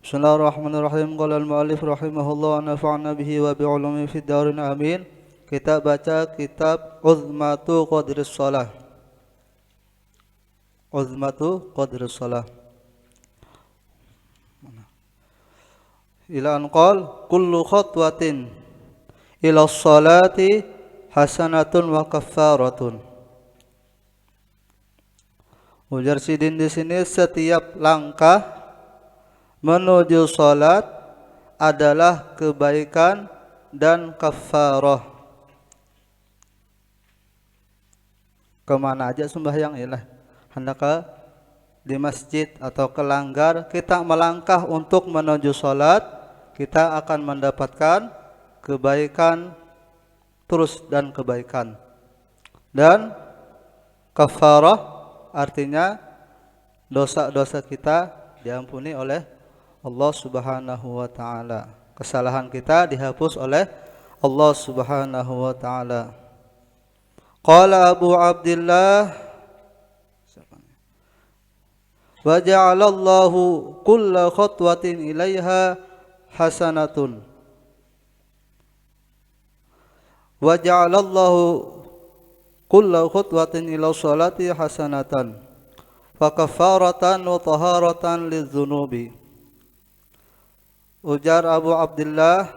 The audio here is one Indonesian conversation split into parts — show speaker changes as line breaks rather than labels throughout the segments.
Bismillahirrahmanirrahim. Qala al-mu'allif rahimahullah wa nafa'na bihi wa bi'ulumi fid darin amin. Kita baca kitab Uzmatu Qadris Shalah. Uzmatu Qadris Shalah. Ila an qala kullu khatwatin ila sholati hasanatun wa kaffaratun. Ujar Sidin di sini, setiap langkah menuju salat adalah kebaikan dan kafarah. Kemana aja sembahyang ialah hendak di masjid atau ke langgar, kita melangkah untuk menuju salat, kita akan mendapatkan kebaikan terus dan kebaikan. Dan kafarah artinya dosa-dosa kita diampuni oleh Allah Subhanahu wa taala. Kesalahan kita dihapus oleh Allah Subhanahu wa taala. Qala Abu Abdullah wa ja'alallahu kulla khatwatin ilaiha hasanatun. Wa ja'alallahu kulla khatwatin ila sholati hasanatan fa kafaratan wa taharatan lidzunubi. Ujar Abu Abdullah,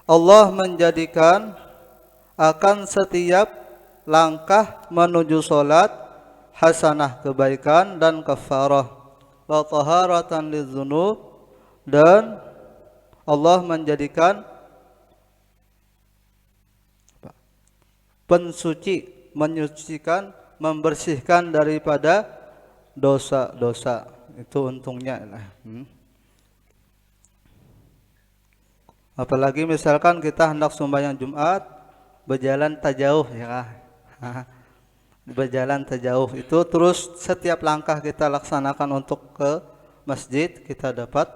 Allah menjadikan akan setiap langkah menuju salat hasanah kebaikan dan kafarah, wa taharatan lidzunub, dan Allah menjadikan pensuci, menyucikan, membersihkan daripada dosa-dosa. Itu untungnya lah. Apalagi misalkan kita hendak sembahyang Jumat, berjalan tajauh ya. Berjalan tajauh itu terus setiap langkah kita laksanakan untuk ke masjid, kita dapat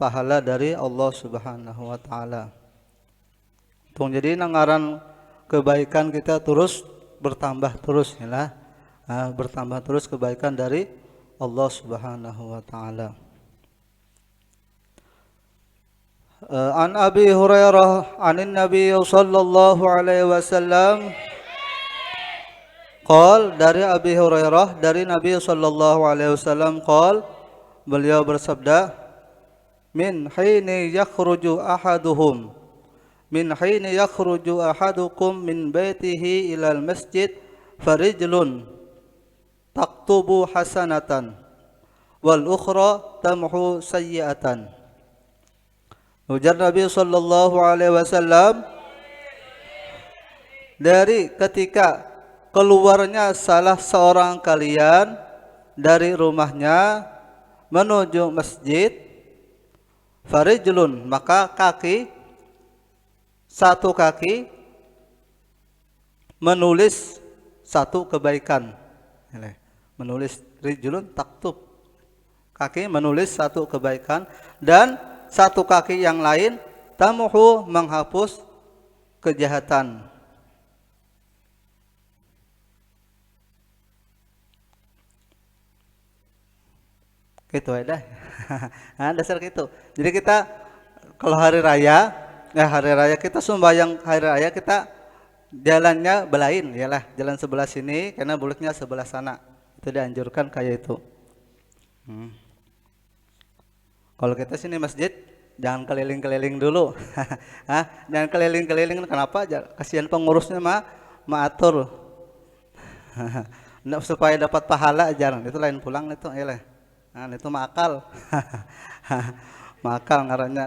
pahala dari Allah Subhanahu wa taala. Jadi nangaran kebaikan kita terus bertambah terus ya. Bertambah terus kebaikan dari Allah Subhanahu wa taala. An Abi Hurairah anin Nabi sallallahu alaihi wasallam qol, dari Abi Hurairah dari Nabi sallallahu alaihi wasallam qol, beliau bersabda, min hini yakhruju ahaduhum min hini yakhruju ahadukum min baitihi ilal masjid farijlun taktubu hasanatan wal ukhra tamhu sayyi'atan. Ujar Nabi sallallahu alaihi wasallam, dari ketika keluarnya salah seorang kalian dari rumahnya menuju masjid, farijlun, maka satu kaki menulis satu kebaikan. Menulis rijlun taktub, kaki menulis satu kebaikan, dan satu kaki yang lain tamuhu, menghapus kejahatan. Gitu aja. Nah, dasar gitu. Jadi kita kalau hari raya kita sembahyang hari raya, kita jalannya belain yalah, jalan sebelah sini karena buluknya sebelah sana. Itu dianjurkan kayak itu. Kalau kita sini masjid, jangan keliling-keliling dulu. Jangan keliling-keliling, kenapa? Kasihan pengurusnya atur. Supaya dapat pahala aja. Itu lain pulang itu yalah. Itu makal. Makal ngarannya,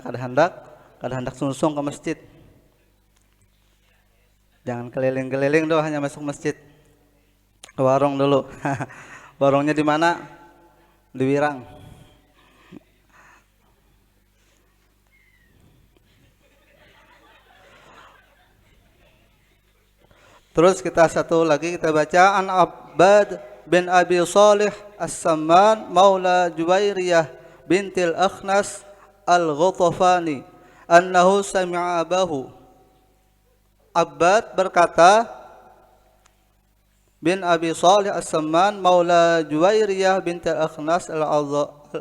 kada hendak sungsung ke masjid. Jangan keliling-keliling doh, hanya masuk masjid. Ke warung dulu. Warungnya di mana? Di Wirang. Terus kita satu lagi kita baca, an Abbad bin Abi Salih As-Samman maula Juwairiyah bintil Akhnas Al-Ghatafani annahu sami'a abahu. Abbad berkata, bin Abi Salih As-Samman maula Juwairiyah bintil Akhnas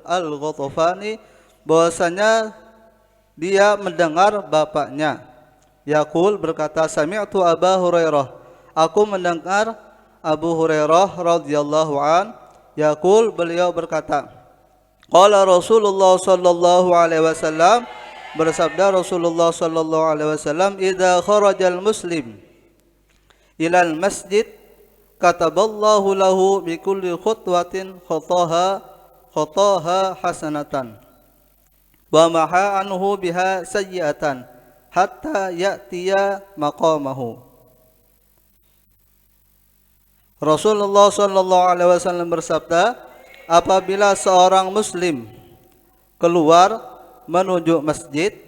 Al-Ghatafani, bahwasanya dia mendengar bapaknya. Yaqul berkata, sami'tu Abu Hurairah, aku mendengar Abu Hurairah radhiyallahu an. Yaqul, beliau berkata, qala Rasulullah sallallahu alaihi wasallam, bersabda Rasulullah sallallahu alaihi wasallam, idza kharajal muslim ilal masjid kataballahu lahu bi kulli khutwatin khataha hasanatan wa maha anhu biha sayyi'atan hatta ya'tiya maqamahu. Rasulullah sallallahu alaihi wasallam bersabda, apabila seorang muslim keluar menuju masjid,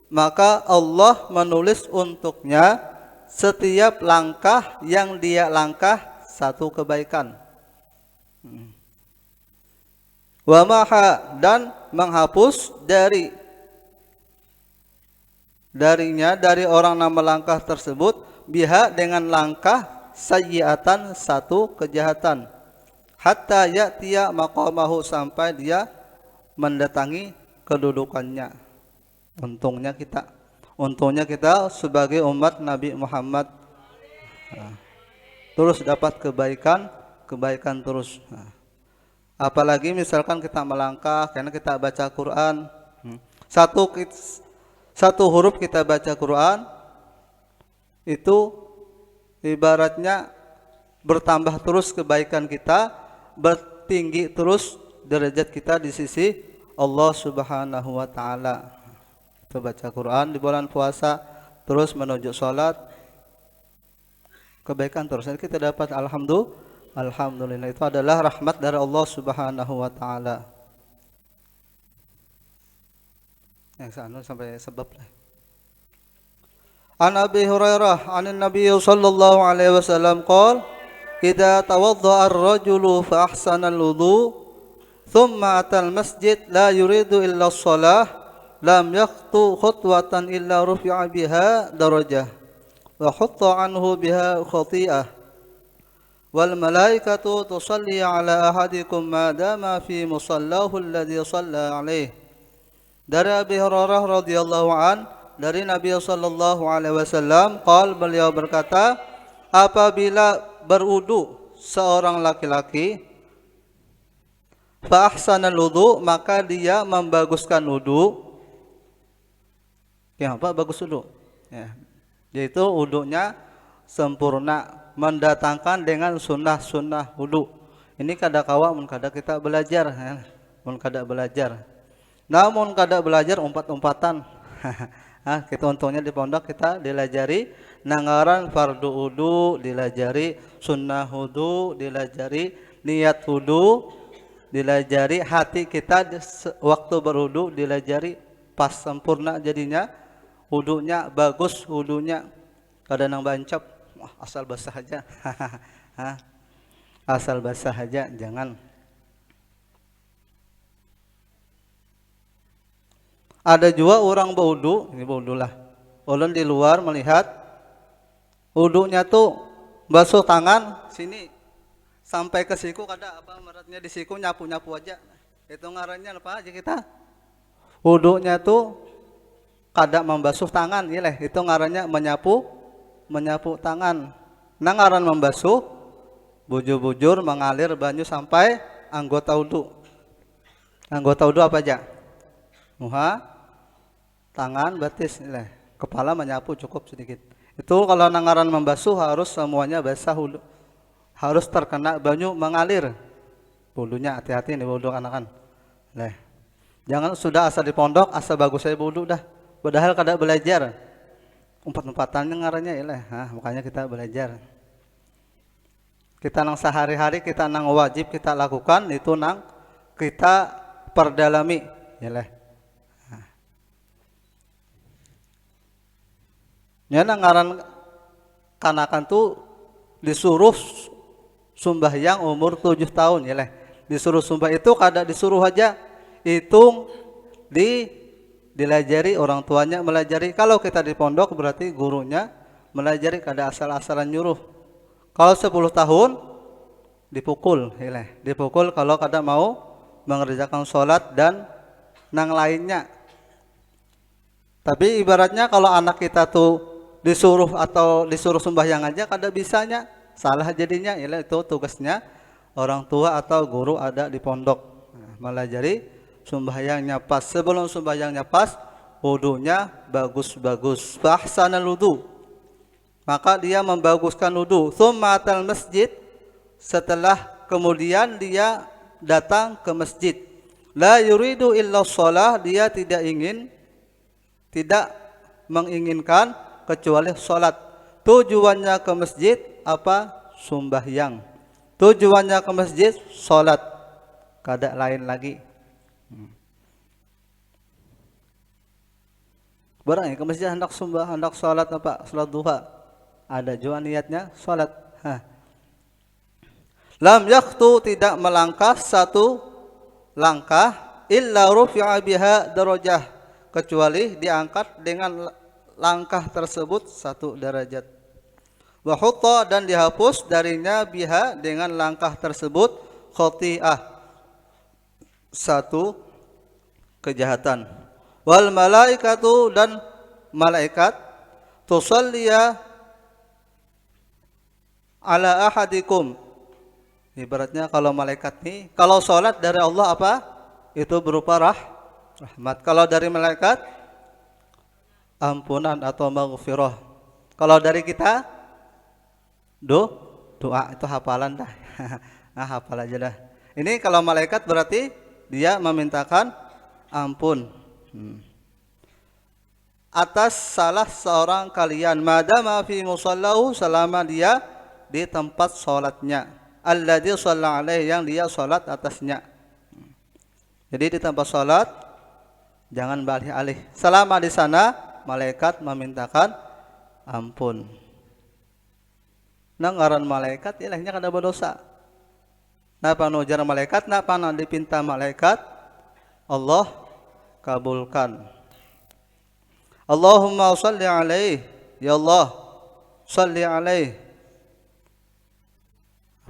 maka Allah menulis untuknya setiap langkah yang dia langkah satu kebaikan. Wa maha, dan menghapus dari orang nama langkah tersebut, biha, dengan langkah, sayyi'atan, satu kejahatan, hatta ya'tiya maqamahu, sampai dia mendatangi kedudukannya. Untungnya kita sebagai umat Nabi Muhammad terus dapat kebaikan terus. Apalagi misalkan kita melangkah karena kita baca Quran, satu huruf kita baca Quran itu ibaratnya bertambah terus kebaikan kita, bertinggi terus derajat kita di sisi Allah Subhanahu wa taala. Kita baca Quran di bulan puasa, terus menuju salat, kebaikan terus kita dapat. Alhamdulillah, itu adalah rahmat dari Allah Subhanahu wa taala. Yang sampai sebab lah. An Abi Hurairah an Nabi sallallahu alaihi wasallam qala, idza tawaddaa ar-rajulu fa ahsana al-wudu thumma atal masjid la yuridu illa as-shalah lam yaqtu khutwatan illa rufi'a biha darajah wa hutta anhu biha khati'ah wal malaikatu tusalli ala ahadikum ma dama fi musallahu alladhi shalla alaihi. Dari Abi Hurairah radhiyallahu an, dari Nabi sallallahu alaihi wasallam, qal, beliau berkata, apabila berwudu seorang laki-laki, fa ahsanal wudu, maka dia membaguskan wudu. Ya, apa bagus wudu? Ya, yaitu wudunya sempurna, mendatangkan dengan sunnah-sunnah wudu. Ini kada-kawa mun kada kita belajar, ya. Mun kada belajar. Namun kada belajar umpat-umpatan. Kita untungnya di pondok kita dilajari nangaran fardu wudu, dilajari sunnah wudu, dilajari niat wudu, dilajari hati kita waktu berwudu, dilajari pas sempurna jadinya wudunya, bagus wudunya. Kada nang bancap, asal basah aja. Asal basah aja, jangan. Ada juga orang berwudu, ini berwudu lah. Ulun di luar melihat wudunya tuh basuh tangan sini sampai ke siku, kada apa meratnya di siku, nyapu-nyapu aja. Itu ngarannya apa aja kita? Wudunya tuh kada membasuh tangan, ileh. Itu ngarannya menyapu tangan. Nang ngaran membasuh, bujur-bujur mengalir banyu sampai anggota wudu. Anggota wudu apa aja? Muha, tangan, batis, kepala menyapu cukup sedikit. Itu kalau nangaran membasuh harus semuanya basah wudu. Harus terkena banyu mengalir. Wudunya hati-hati nih wudu kanakan. Jangan sudah asal di pondok, asal bagus saya wudu dah. Padahal kada belajar. Umpat-umpatannya ngarannya makanya kita belajar. Kita nang sehari-hari, kita nang wajib kita lakukan, itu nang kita perdalami, Ya ngaran kanakan tuh disuruh sumbahyang umur 7 tahun Disuruh sumbah itu kada disuruh aja, hitung dilajari, orang tuanya melajari. Kalau kita di pondok berarti gurunya melajari, kada asal-asalan nyuruh. Kalau 10 tahun dipukul, dipukul kalau kada mau mengerjakan sholat dan nang lainnya. Tapi ibaratnya kalau anak kita tuh disuruh sembahyang aja kada bisanya, salah jadinya. Itu tugasnya orang tua atau guru ada di pondok. Nah, malah jadi sembahyangnya pas. Sebelum sembahyangnya pas, wudunya bagus-bagus. Fahsanal wudu, maka dia membaguskan wudu. Tsumma atal masjid, setelah kemudian dia datang ke masjid. La yuridu illa shalah, dia tidak menginginkan kecuali salat. Tujuannya ke masjid apa? Sembahyang. Tujuannya ke masjid salat, kada lain lagi. Barang ke masjid hendak salat apa? Salat duha. Ada juga niatnya salat. Lam yakhtu, tidak melangkah satu langkah, illa rufi'a biha darajah, kecuali diangkat dengan langkah tersebut satu derajat. Wa hutta, dan dihapus darinya biha, dengan langkah tersebut, khati'ah, satu kejahatan. Wal malaikatu, dan malaikat, tusalliya ala ahadikum. Ibaratnya kalau malaikat nih, kalau sholat dari Allah apa? Itu berupa rahmat. Kalau dari malaikat, ampunan atau maghfirah. Kalau dari kita, doa, itu hafalan dah. Nah, hafal aja dah. Ini kalau malaikat berarti dia memintakan ampun atas salah seorang kalian, madama fi musallahu, selama dia di tempat sholatnya, alladzi shalla alaihi, yang dia sholat atasnya. Jadi di tempat sholat jangan beralih-alih. Selama di sana malaikat memintakan ampun. Nang ngaran malaikat ilahnya kada berdosa. Napa nujar malaikat, napa na dipinta malaikat, Allah kabulkan. Allahumma shalli alaihi, ya Allah shalli alaihi.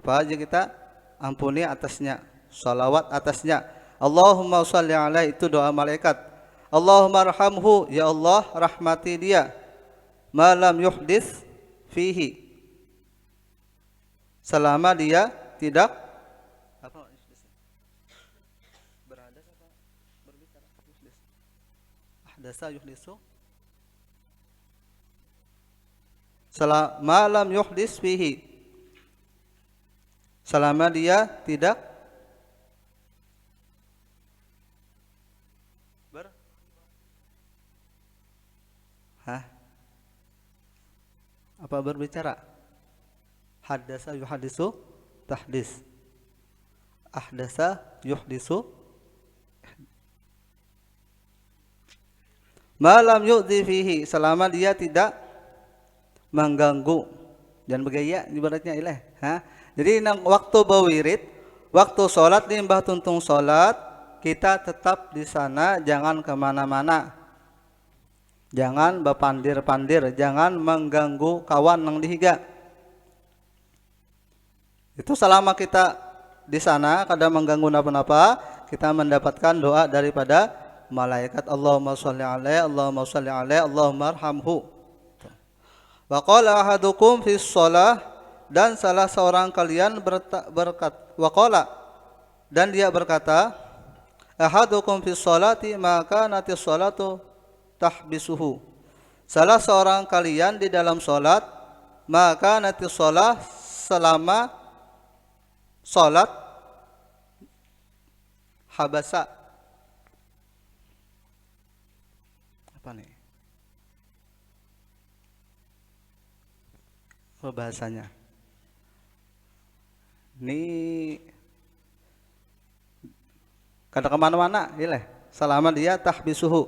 Apa aja kita ampuni atasnya, salawat atasnya. Allahumma shalli alaihi, itu doa malaikat. Allahumma arhamhu, ya Allah rahmati dia. Ma lam yuhdits fihi, selama dia tidak berhadas atau berbicara. Ahdasa yuhdisu, selama lam yuhdits fihi, selama dia tidak berbicara. Haddasa yuhadisu tahdis. Ahdasa yuhdisu, malam yu'dhi fihi, selama dia tidak mengganggu. Jangan bergaya ibaratnya ilah. Jadi nang waktu bawirid, waktu sholat limbah tuntung sholat, kita tetap di sana, jangan kemana-mana, jangan bapandir-pandir, jangan mengganggu kawan nang dihiga. Itu selama kita di sana kada mengganggu napa-napa, kita mendapatkan doa daripada malaikat. Allahumma shalli alaihi, Allahumma shalli alaihi, Allahumma arhamhu. Wa qala ahadukum fi shalah, dan salah seorang kalian dan dia berkata, ahadukum fi sholati maka nati sholatu tahbisuhu. Salah seorang kalian di dalam sholat, maka nati sholat, selama sholat, habasa. Apa nih? Bahasanya ini kada kemana-mana, ilah. Selama dia tahbisuhu,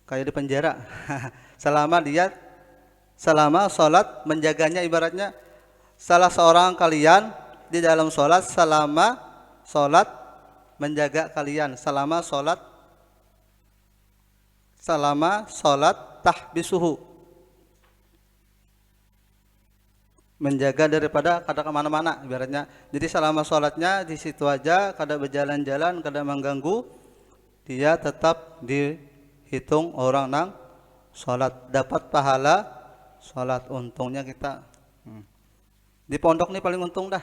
kayak di penjara. selama sholat menjaganya, ibaratnya salah seorang kalian di dalam sholat, selama sholat menjaga kalian, selama sholat tahbisuhu, menjaga daripada kada kemana-mana ibaratnya. Jadi selama sholatnya di situ aja, kada berjalan-jalan, kada mengganggu. dia tetap dihitung orang nang sholat, dapat pahala sholat. Untungnya kita di pondok nih paling untung dah.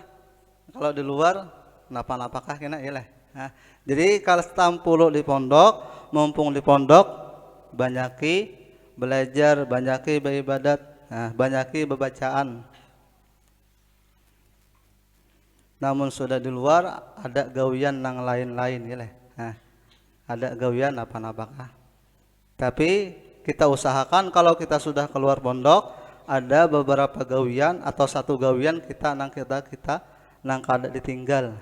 Kalau di luar napa-napakah kena ilah. Nah, jadi kalau tampulu di pondok, mumpung di pondok banyaki belajar, banyaki beribadat, banyaki bebacaan. Namun sudah di luar ada gawian nang lain-lain ilah. Ada gawian apa-napakah. Tapi kita usahakan kalau kita sudah keluar pondok, ada beberapa gawian atau satu gawian kita nang kada ditinggal.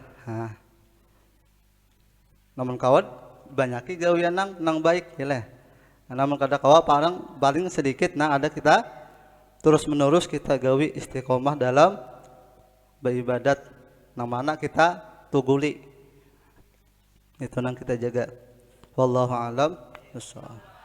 Namun kawan banyaki gawian nang baik ilah. Namun kada kawa paling sedikit ada kita terus menerus kita gawi istiqomah dalam beribadat, nang mana kita tuguli. Itu nang kita jaga. Wallahu a'lam bishawab.